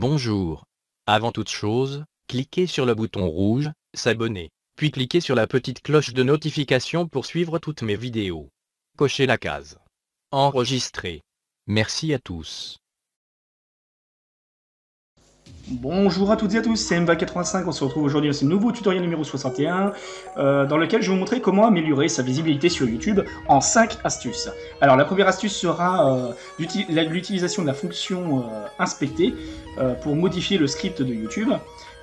Bonjour. Avant toute chose, cliquez sur le bouton rouge, s'abonner, puis cliquez sur la petite cloche de notification pour suivre toutes mes vidéos. Cochez la case enregistrer. Merci à tous. Bonjour à toutes et à tous, c'est MVA85, on se retrouve aujourd'hui dans ce nouveau tutoriel numéro 61 dans lequel je vais vous montrer comment améliorer sa visibilité sur YouTube en 5 astuces. Alors la première astuce sera l'utilisation de la fonction inspecter pour modifier le script de YouTube.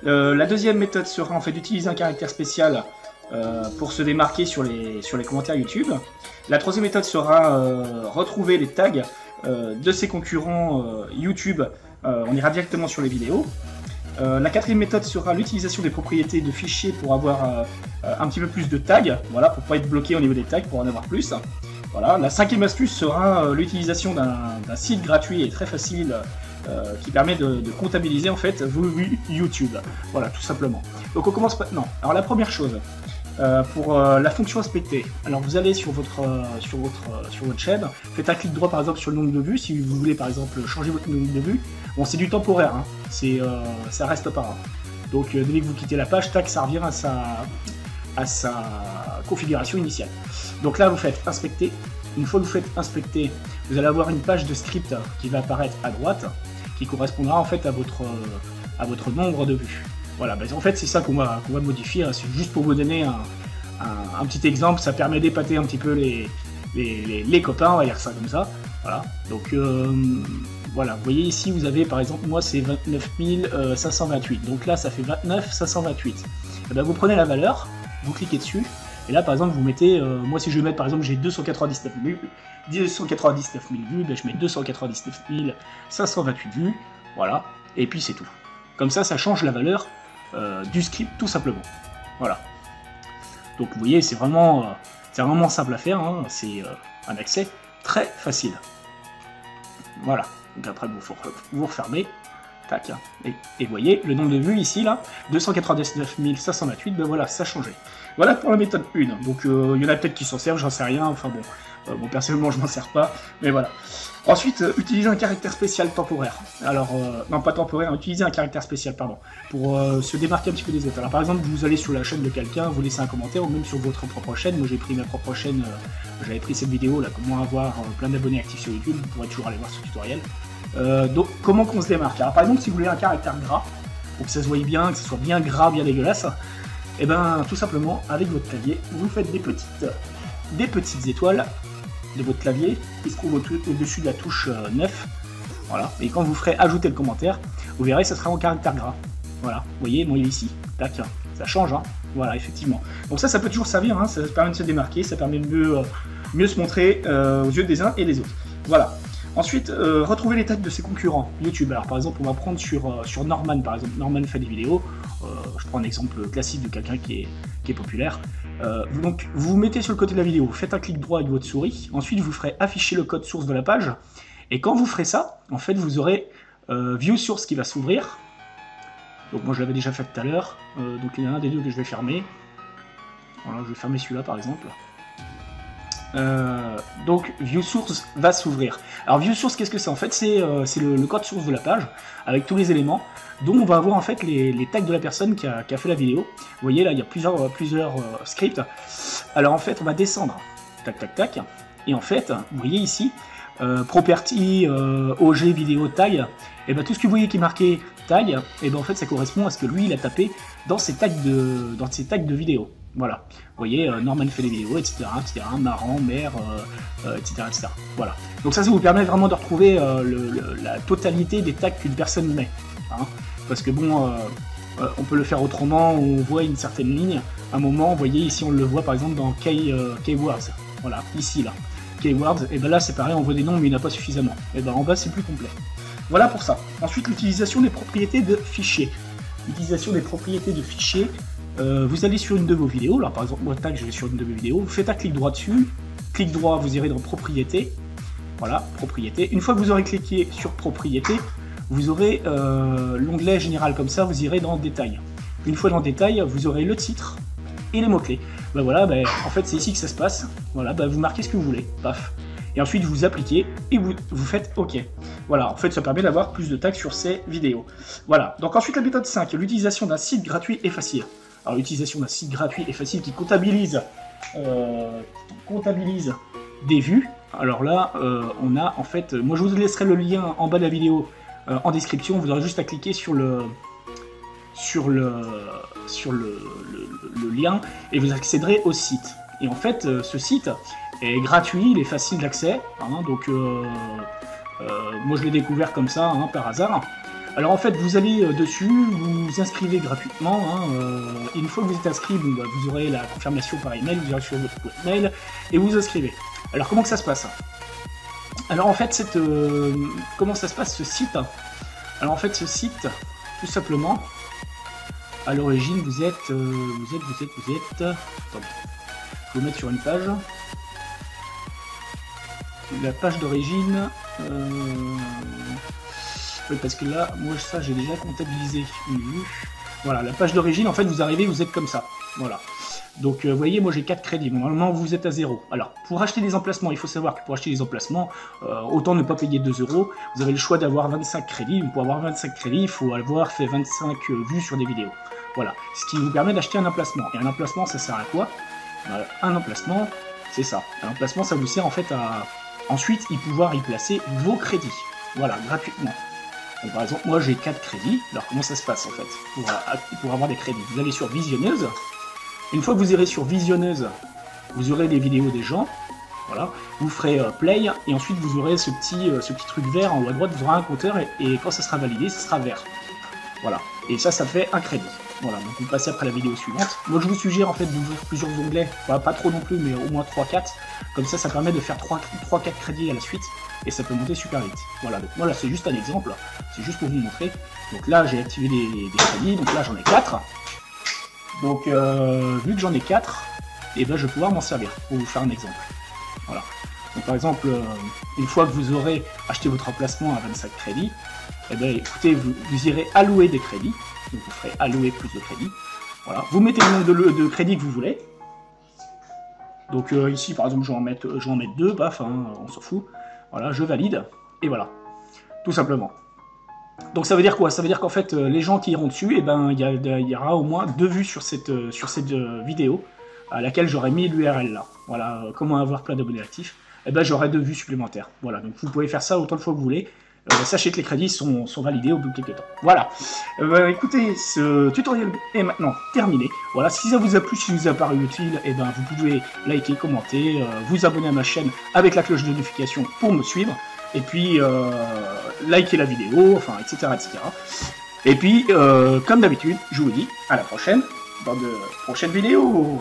La deuxième méthode sera en fait d'utiliser un caractère spécial pour se démarquer sur les commentaires YouTube. La troisième méthode sera retrouver les tags de ses concurrents YouTube. On ira directement sur les vidéos. La quatrième méthode sera l'utilisation des propriétés de fichiers pour avoir un petit peu plus de tags, voilà, pour ne pas être bloqué au niveau des tags, pour en avoir plus. Voilà. La cinquième astuce sera l'utilisation d'un site gratuit et très facile qui permet de comptabiliser en fait vos vues YouTube. Voilà, tout simplement. Donc on commence maintenant. Alors la première chose, pour la fonction inspecter, alors vous allez sur votre chaîne, faites un clic droit par exemple sur le nombre de vues, si vous voulez par exemple changer votre nombre de vues. Bon, c'est du temporaire, hein. Ça reste pas. Hein. Donc dès que vous quittez la page, tac, ça revient à sa configuration initiale. Donc là vous faites inspecter. Une fois que vous faites inspecter, vous allez avoir une page de script qui va apparaître à droite, qui correspondra en fait à votre nombre de vues. Voilà, ben en fait c'est ça qu'on va modifier, hein. C'est juste pour vous donner un petit exemple, ça permet d'épater un petit peu les copains, on va dire ça comme ça. Voilà, donc voilà, vous voyez ici vous avez par exemple, moi c'est 29 528, donc là ça fait 29 528. Et ben vous prenez la valeur, vous cliquez dessus, et là par exemple vous mettez, moi si je vais mettre par exemple j'ai 299 000 vues, ben je mets 299 528 vues, voilà, et puis c'est tout. Comme ça change la valeur du script tout simplement. Voilà. Donc vous voyez, c'est vraiment simple à faire, hein. C'est un accès très facile. Voilà. Donc après vous refermez, tac, et vous voyez le nombre de vues ici là, 299 528, ben voilà, ça a changé. Voilà pour la méthode 1. Donc il y en a peut-être qui s'en servent, j'en sais rien, enfin bon. Bon, personnellement, je m'en sers pas, mais voilà. Ensuite, utiliser un caractère spécial temporaire. Alors, non, pas temporaire, utiliser un caractère spécial, pardon, pour se démarquer un petit peu des autres. Alors, par exemple, vous allez sur la chaîne de quelqu'un, vous laissez un commentaire, ou même sur votre propre chaîne. Moi, j'ai pris ma propre chaîne, j'avais pris cette vidéo, là, comment avoir plein d'abonnés actifs sur YouTube. Vous pourrez toujours aller voir ce tutoriel. Donc, comment qu'on se démarque? Alors, par exemple, si vous voulez un caractère gras, pour que ça se voie bien, que ce soit bien gras, bien dégueulasse, et ben, tout simplement, avec votre clavier, vous faites des petites étoiles de votre clavier qui se trouve au-dessus de la touche 9. Voilà. Et quand vous ferez ajouter le commentaire, vous verrez, ça sera en caractère gras. Voilà. Vous voyez, moi il est ici. Tac. Ça change, hein. Voilà, effectivement. Donc ça peut toujours servir, hein. Ça permet de se démarquer, ça permet de mieux se montrer aux yeux des uns et des autres. Voilà. Ensuite, retrouver les tags de ses concurrents YouTube. Alors par exemple, on va prendre sur Norman, par exemple. Norman fait des vidéos. Je prends un exemple classique de quelqu'un qui est populaire. Donc vous vous mettez sur le côté de la vidéo, vous faites un clic droit avec votre souris, ensuite vous ferez afficher le code source de la page, et quand vous ferez ça, en fait vous aurez View Source qui va s'ouvrir. Donc moi je l'avais déjà fait tout à l'heure, donc il y en a un des deux que je vais fermer. Voilà, je vais fermer celui-là par exemple. Donc View Source va s'ouvrir. Alors View Source, qu'est-ce que c'est en fait? C'est le code source de la page avec tous les éléments dont on va avoir en fait les tags de la personne qui a fait la vidéo. Vous voyez là il y a plusieurs scripts. Alors en fait on va descendre, tac tac tac, et en fait vous voyez ici property OG vidéo tag, et ben tout ce que vous voyez qui est marqué tag, et ben en fait ça correspond à ce que lui il a tapé dans ses tags de vidéo. Voilà, vous voyez, Norman fait des vidéos, etc., marrant, mère, etc., etc. Voilà. Donc ça vous permet vraiment de retrouver la totalité des tags qu'une personne met. Hein. Parce que bon, on peut le faire autrement, on voit une certaine ligne. À un moment, vous voyez, ici on le voit par exemple dans Keywords. Voilà, ici là. Keywords, et ben là c'est pareil, on voit des noms mais il n'y en a pas suffisamment. Et ben en bas c'est plus complet. Voilà pour ça. Ensuite, l'utilisation des propriétés de fichiers. L'utilisation des propriétés de fichiers. Vous allez sur une de vos vidéos, là par exemple moi tac je vais sur une de mes vidéos, vous faites un clic droit dessus, clic droit vous irez dans propriétés, voilà, propriétés. Une fois que vous aurez cliqué sur propriétés, vous aurez l'onglet général comme ça, vous irez dans détail. Une fois dans détail, vous aurez le titre et les mots-clés. Ben voilà, ben, en fait c'est ici que ça se passe, voilà, ben, vous marquez ce que vous voulez, paf. et ensuite vous appliquez et vous faites OK. Voilà, en fait ça permet d'avoir plus de tags sur ces vidéos. Voilà, donc ensuite la méthode 5, l'utilisation d'un site gratuit et facile. Alors l'utilisation d'un site gratuit et facile qui comptabilise des vues. Alors là, on a en fait, moi je vous laisserai le lien en bas de la vidéo en description, vous aurez juste à cliquer sur le lien et vous accéderez au site. Et en fait, ce site est gratuit, il est facile d'accès, hein, donc moi je l'ai découvert comme ça, hein, par hasard. Alors en fait, vous allez dessus, vous vous inscrivez gratuitement, hein, et une fois que vous êtes inscrit, bon, bah, vous aurez la confirmation par email, vous irez sur votre boîte mail et vous vous inscrivez. Alors comment que ça se passe? Alors en fait, comment ça se passe ce site? Alors en fait, ce site, tout simplement, à l'origine, vous êtes... Attendez, je vais vous mettre sur une page. La page d'origine... Oui, parce que là, moi, ça, j'ai déjà comptabilisé une vue. Voilà, la page d'origine, en fait, vous arrivez, vous êtes comme ça. Voilà. Donc, vous voyez, moi, j'ai 4 crédits. Bon, normalement, vous êtes à 0. Alors, pour acheter des emplacements, il faut savoir que pour acheter des emplacements, autant ne pas payer 2 €. Vous avez le choix d'avoir 25 crédits. Pour avoir 25 crédits, il faut avoir fait 25 vues sur des vidéos. Voilà. Ce qui vous permet d'acheter un emplacement. Et un emplacement, ça sert à quoi? Un emplacement, c'est ça. Un emplacement, ça vous sert, en fait, à ensuite pouvoir y placer vos crédits. Voilà, gratuitement. Donc, par exemple, moi j'ai 4 crédits. Alors comment ça se passe en fait pour avoir des crédits? Vous allez sur Visionneuse. Une fois que vous irez sur Visionneuse, vous aurez les vidéos des gens. Voilà. Vous ferez Play et ensuite vous aurez ce petit truc vert en haut à droite. Vous aurez un compteur et quand ça sera validé, ça sera vert. Voilà. Et ça fait un crédit. Voilà. Donc vous passez après la vidéo suivante. Moi je vous suggère en fait d'ouvrir plusieurs onglets. Voilà, pas trop non plus, mais au moins 3-4. Comme ça permet de faire 3-4 crédits à la suite. Et ça peut monter super vite. Voilà, donc voilà, c'est juste un exemple, c'est juste pour vous montrer. Donc là, j'ai activé des crédits, donc là, j'en ai 4. Donc, vu que j'en ai 4, et ben, je vais pouvoir m'en servir pour vous faire un exemple. Voilà. Donc, par exemple, une fois que vous aurez acheté votre emplacement à 25 crédits, et ben, écoutez, vous irez allouer des crédits. Donc, vous ferez allouer plus de crédits. Voilà. Vous mettez le nombre de crédits que vous voulez. Donc, ici, par exemple, je vais en mettre 2, paf, hein, on s'en fout. Voilà, je valide, et voilà, tout simplement. Donc ça veut dire quoi? Ça veut dire qu'en fait, les gens qui iront dessus, eh ben, il y aura au moins 2 vues sur cette vidéo, à laquelle j'aurais mis l'URL là. Voilà, comment avoir plein d'abonnés actifs. Eh ben, j'aurai 2 vues supplémentaires. Voilà, donc vous pouvez faire ça autant de fois que vous voulez. Sachez que les crédits sont validés au bout de quelques temps. Voilà. Écoutez, ce tutoriel est maintenant terminé. Voilà, si ça vous a plu, si vous a paru utile, eh ben, vous pouvez liker, commenter, vous abonner à ma chaîne avec la cloche de notification pour me suivre. Et puis, liker la vidéo, enfin, etc., etc. Et puis, comme d'habitude, je vous dis à la prochaine, dans de prochaines vidéos.